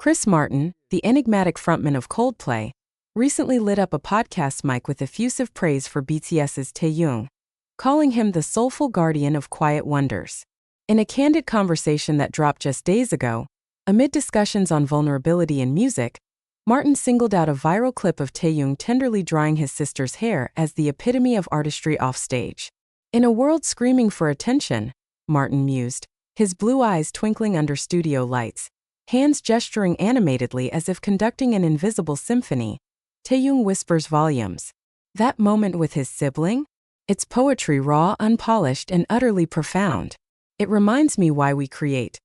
Chris Martin, the enigmatic frontman of Coldplay, recently lit up a podcast mic with effusive praise for BTS's Taehyung, calling him the soulful guardian of quiet wonders. In a candid conversation that dropped just days ago, amid discussions on vulnerability in music, Martin singled out a viral clip of Taehyung tenderly drying his sister's hair as the epitome of artistry offstage. In a world screaming for attention, Martin mused, his blue eyes twinkling under studio lights, hands gesturing animatedly as if conducting an invisible symphony, Taehyung whispers volumes. That moment with his sibling? It's poetry, raw, unpolished, and utterly profound. It reminds me why we create.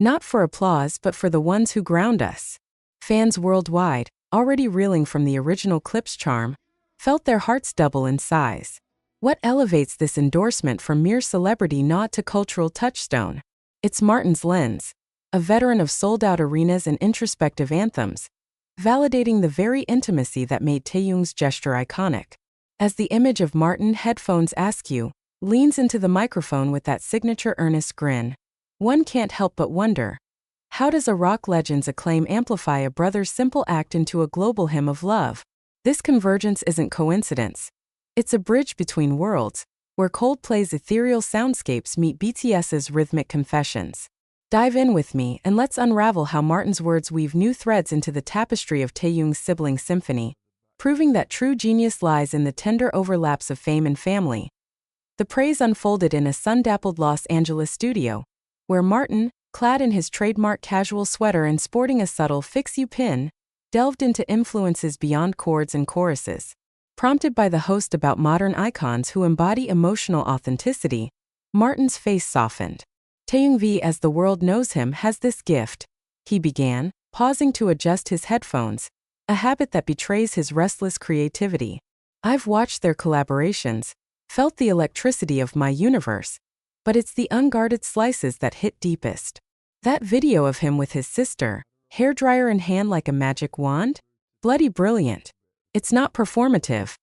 Not for applause but for the ones who ground us. Fans worldwide, already reeling from the original clip's charm, felt their hearts double in size. What elevates this endorsement from mere celebrity nod to cultural touchstone? It's Martin's lens, a veteran of sold-out arenas and introspective anthems, validating the very intimacy that made Taehyung's gesture iconic. As the image of Martin, headphones askew, leans into the microphone with that signature earnest grin, one can't help but wonder, how does a rock legend's acclaim amplify a brother's simple act into a global hymn of love? This convergence isn't coincidence. It's a bridge between worlds, where Coldplay's ethereal soundscapes meet BTS's rhythmic confessions. Dive in with me and let's unravel how Martin's words weave new threads into the tapestry of Taehyung's sibling symphony, proving that true genius lies in the tender overlaps of fame and family. The praise unfolded in a sun-dappled Los Angeles studio, where Martin, clad in his trademark casual sweater and sporting a subtle fix-you pin, delved into influences beyond chords and choruses. Prompted by the host about modern icons who embody emotional authenticity, Martin's face softened. Taehyung V, as the world knows him, has this gift, he began, pausing to adjust his headphones, a habit that betrays his restless creativity. I've watched their collaborations, felt the electricity of my universe, but it's the unguarded slices that hit deepest. That video of him with his sister, hairdryer in hand like a magic wand? Bloody brilliant. It's not performative.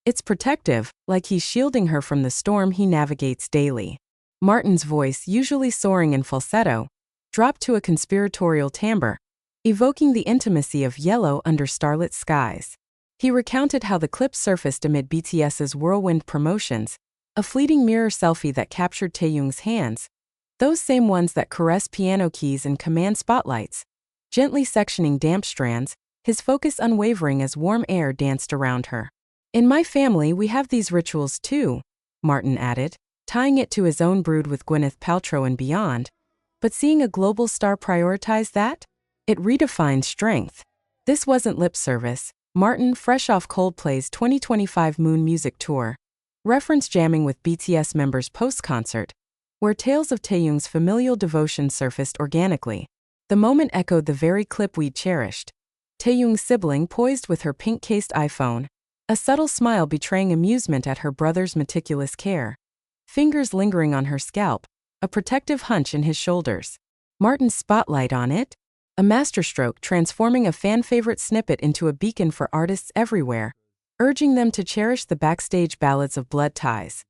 It's protective, like he's shielding her from the storm he navigates daily. Martin's voice, usually soaring in falsetto, dropped to a conspiratorial timbre, evoking the intimacy of yellow under starlit skies. He recounted how the clip surfaced amid BTS's whirlwind promotions, a fleeting mirror selfie that captured Taehyung's hands, those same ones that caress piano keys and command spotlights, gently sectioning damp strands, his focus unwavering as warm air danced around her. In my family we have these rituals too, Martin added, tying it to his own brood with Gwyneth Paltrow and beyond. But seeing a global star prioritize that? It redefined strength. This wasn't lip service. Martin, fresh off Coldplay's 2025 Moon Music Tour, referenced jamming with BTS members post-concert, where tales of Taehyung's familial devotion surfaced organically. The moment echoed the very clip we'd cherished. Taehyung's sibling poised with her pink-cased iPhone, a subtle smile betraying amusement at her brother's meticulous care. Fingers lingering on her scalp, a protective hunch in his shoulders. Martin's spotlight on it? A masterstroke transforming a fan-favorite snippet into a beacon for artists everywhere, urging them to cherish the backstage ballads of blood ties.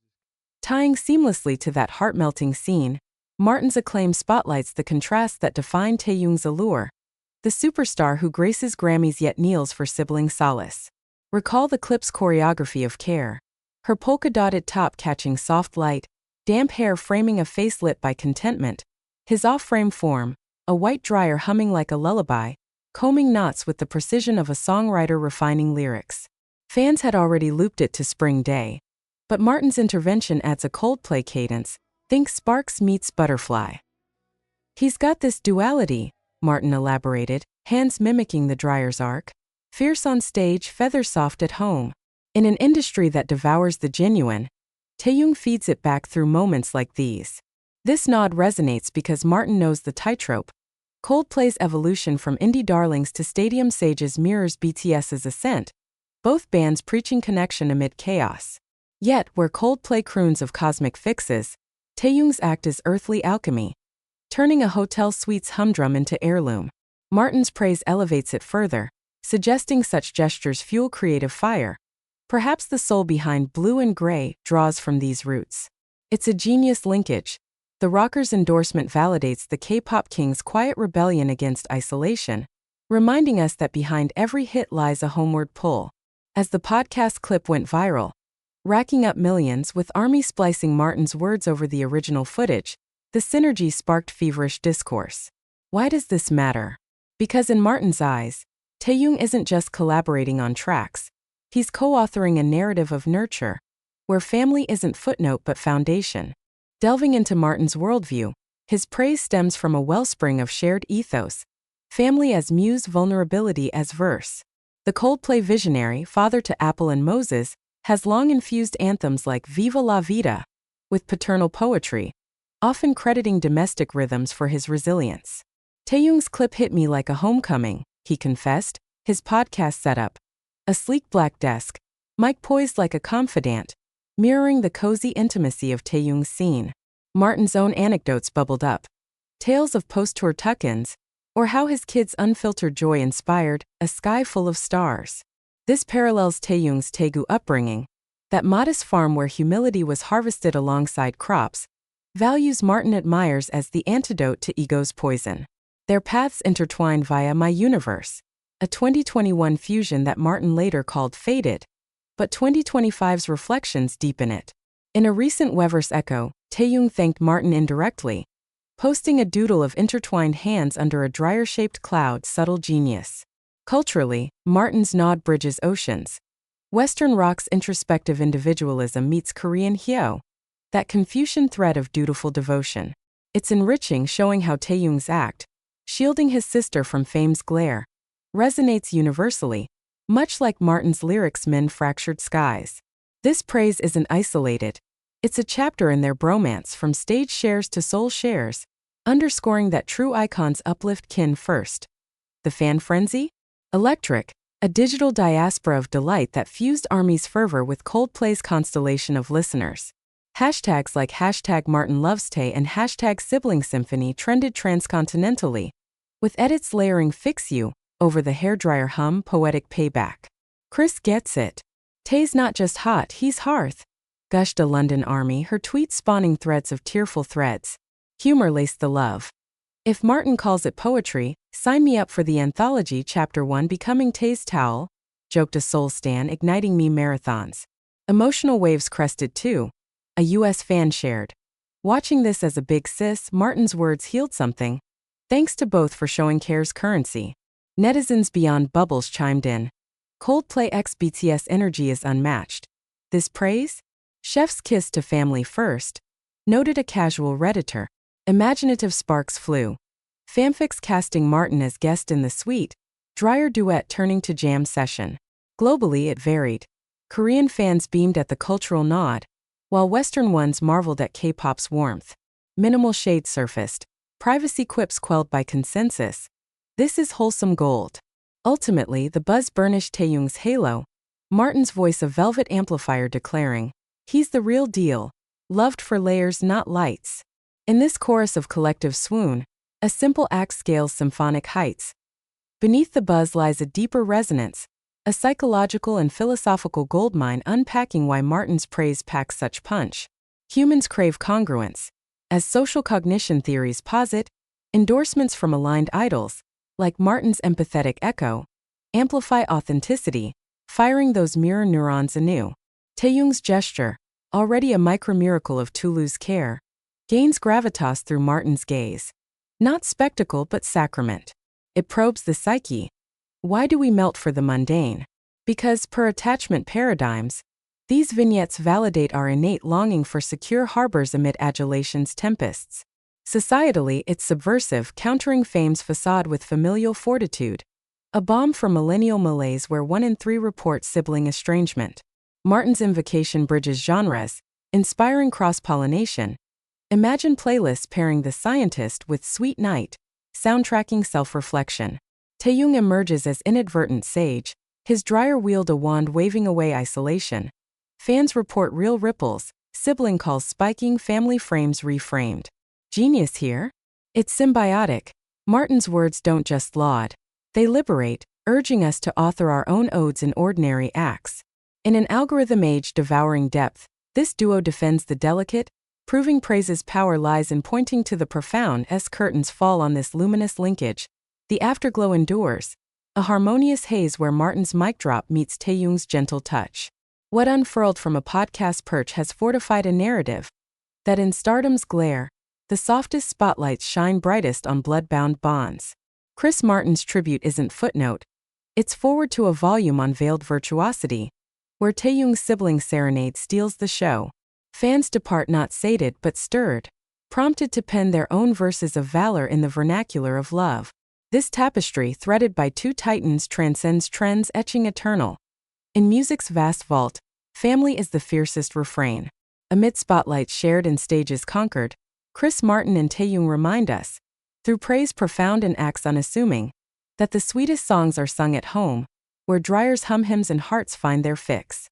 Tying seamlessly to that heart-melting scene, Martin's acclaim spotlights the contrast that define Taehyung's allure, the superstar who graces Grammys yet kneels for sibling solace. Recall the clip's choreography of care. Her polka-dotted top catching soft light, damp hair framing a face lit by contentment, his off-frame form, a white dryer humming like a lullaby, combing knots with the precision of a songwriter refining lyrics. Fans had already looped it to Spring Day, but Martin's intervention adds a Coldplay cadence, think Sparks meets Butterfly. He's got this duality, Martin elaborated, hands mimicking the dryer's arc. Fierce on stage, feather soft at home. In an industry that devours the genuine, Taehyung feeds it back through moments like these. This nod resonates because Martin knows the tightrope. Coldplay's evolution from indie darlings to stadium sages mirrors BTS's ascent, both bands preaching connection amid chaos. Yet, where Coldplay croons of cosmic fixes, Taehyung's act is earthly alchemy, turning a hotel suite's humdrum into heirloom. Martin's praise elevates it further, suggesting such gestures fuel creative fire. Perhaps the soul behind Blue and Gray draws from these roots. It's a genius linkage. The rocker's endorsement validates the K-pop king's quiet rebellion against isolation, reminding us that behind every hit lies a homeward pull. As the podcast clip went viral, racking up millions with ARMY splicing Martin's words over the original footage, the synergy sparked feverish discourse. Why does this matter? Because in Martin's eyes, Taehyung isn't just collaborating on tracks, he's co-authoring a narrative of nurture, where family isn't footnote but foundation. Delving into Martin's worldview, his praise stems from a wellspring of shared ethos, family as muse, vulnerability as verse. The Coldplay visionary, father to Apple and Moses, has long infused anthems like Viva la Vida with paternal poetry, often crediting domestic rhythms for his resilience. Taehyung's clip hit me like a homecoming, he confessed, his podcast setup. A sleek black desk, mic poised like a confidant, mirroring the cozy intimacy of Taehyung's scene. Martin's own anecdotes bubbled up. Tales of post-tour tuck-ins, or how his kids' unfiltered joy inspired a sky full of stars. This parallels Taehyung's Daegu upbringing, that modest farm where humility was harvested alongside crops, values Martin admires as the antidote to ego's poison. Their paths intertwined via My Universe, a 2021 fusion that Martin later called Faded, but 2025's reflections deepen it. In a recent Weverse echo, Taehyung thanked Martin indirectly, posting a doodle of intertwined hands under a dryer-shaped cloud. Subtle genius. Culturally, Martin's nod bridges oceans. Western rock's introspective individualism meets Korean hyo, that Confucian thread of dutiful devotion. It's enriching, showing how Taehyung's act, shielding his sister from fame's glare, resonates universally, much like Martin's lyrics mend fractured skies. This praise isn't isolated. It's a chapter in their bromance, from stage shares to soul shares, underscoring that true icons uplift kin first. The fan frenzy? Electric, a digital diaspora of delight that fused ARMY's fervor with Coldplay's constellation of listeners. Hashtags like #MartinLovesTae and #SiblingSymphony trended transcontinentally, with edits layering "Fix You" over the hairdryer hum. Poetic payback. Chris gets it. Tae's not just hot, he's hearth, gushed a London ARMY, her tweet spawning threads of tearful threads. Humor laced the love. If Martin calls it poetry, sign me up for the anthology. Chapter 1 Becoming Tae's Towel, joked a soul stan, igniting meme marathons. Emotional waves crested too, a US fan shared. Watching this as a big sis, Martin's words healed something. Thanks to both for showing care's currency. Netizens beyond bubbles chimed in. Coldplay x BTS energy is unmatched. This praise? Chef's kiss to family first, noted a casual Redditor. Imaginative sparks flew. Fanfics casting Martin as guest in the suite, dryer duet turning to jam session. Globally it varied. Korean fans beamed at the cultural nod, while Western ones marveled at K-pop's warmth. Minimal shade surfaced, privacy quips quelled by consensus. This is wholesome gold. Ultimately, the buzz burnished Taehyung's halo, Martin's voice a velvet amplifier declaring, "He's the real deal, loved for layers not lights." In this chorus of collective swoon, a simple act scales symphonic heights. Beneath the buzz lies a deeper resonance, a psychological and philosophical goldmine unpacking why Martin's praise packs such punch. Humans crave congruence. As social cognition theories posit, endorsements from aligned idols, like Martin's empathetic echo, amplify authenticity, firing those mirror neurons anew. Taehyung's gesture, already a micro-miracle of Tulu's care, gains gravitas through Martin's gaze. Not spectacle but sacrament. It probes the psyche. Why do we melt for the mundane? Because, per attachment paradigms, these vignettes validate our innate longing for secure harbors amid adulation's tempests. Societally, it's subversive, countering fame's facade with familial fortitude. A balm for millennial malaise where 1 in 3 report sibling estrangement. Martin's invocation bridges genres, inspiring cross-pollination. Imagine playlists pairing The Scientist with Sweet Night, soundtracking self-reflection. Taehyung emerges as inadvertent sage, his dryer wield a wand waving away isolation. Fans report real ripples, sibling calls spiking, family frames reframed. Genius here? It's symbiotic. Martin's words don't just laud. They liberate, urging us to author our own odes in ordinary acts. In an algorithm age devouring depth, this duo defends the delicate, proving praise's power lies in pointing to the profound as curtains fall on this luminous linkage. The afterglow endures, A harmonious haze where Martin's mic drop meets Taehyung's gentle touch. What unfurled from a podcast perch has fortified a narrative that in stardom's glare, the softest spotlights shine brightest on blood-bound bonds. Chris Martin's tribute isn't footnote, it's forward to a volume on veiled virtuosity, where Taehyung's sibling serenade steals the show. Fans depart not sated but stirred, prompted to pen their own verses of valor in the vernacular of love. This tapestry, threaded by two titans, transcends trends, etching eternal. In music's vast vault, family is the fiercest refrain. Amid spotlights shared and stages conquered, Chris Martin and Taehyung remind us, through praise profound and acts unassuming, that the sweetest songs are sung at home, where dryers hum hymns and hearts find their fix.